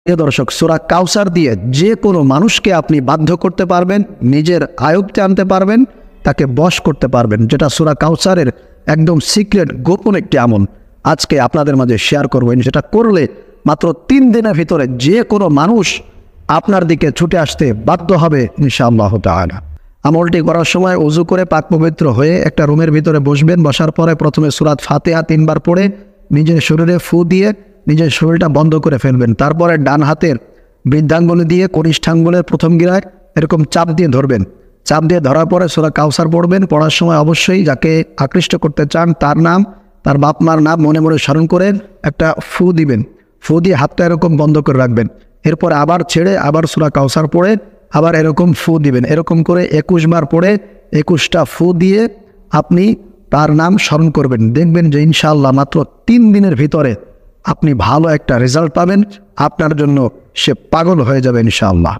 প্রিয় দর্শক, সূরা কাউসার দিয়ে যে কোনো মানুষকে আপনি বাধ্য করতে পারবেন, নিজের আয়ত্তে আনতে পারবেন, তাকে বশ করতে পারবেন, যেটা সূরা কাউসারের একদম সিক্রেট গোপন একটি আমল আজকে আপনাদের মাঝে শেয়ার করবেন। যেটা করলে মাত্র 3 দিনের ভিতরে যে কোনো মানুষ আপনার দিকে ছুটে আসতে বাধ্য হবে ইনশাআল্লাহ তাআলা। আমলটি করার সময় ওযু করে পাক পবিত্র হয়ে একটা রুমের ভিতরে বসবেন। বসার পরে প্রথমে সূরা ফাতিহা 3 বার পড়ে নিজের শরীরে ফু দিয়ে নিজের শরীরটা বন্ধ করে ফেলবেন। তারপরে ডান হাতের বৃদ্ধাঙ্গুলি দিয়ে কনিষ্ঠাঙ্গুলের প্রথম গিরায় এরকম চাপ দিয়ে ধরবেন। চাপ দিয়ে ধরার পরে সূরা কাউসার পড়বেন। পড়ার সময় অবশ্যই যাকে আকৃষ্ট করতে চান তার নাম, তার বাপ মার নাম মনে মনে স্মরণ করে একটা ফু দিবেন। ফু দিয়ে হাতটা এরকম বন্ধ করে রাখবেন। এরপর আবার ছেড়ে আবার সূরা কাউসার পড়ে আবার এরকম ফু দিবেন। এরকম করে 21 বার পড়ে 21টা ফু দিয়ে আপনি তার নাম স্মরণ করবেন। দেখবেন যে ইনশাআল্লাহ মাত্র 3 দিনের ভিতরে আপনি ভালো একটা রেজাল্ট পাবেন। আপনার জন্য সে পাগল হয়ে যাবে ইনশাআল্লাহ।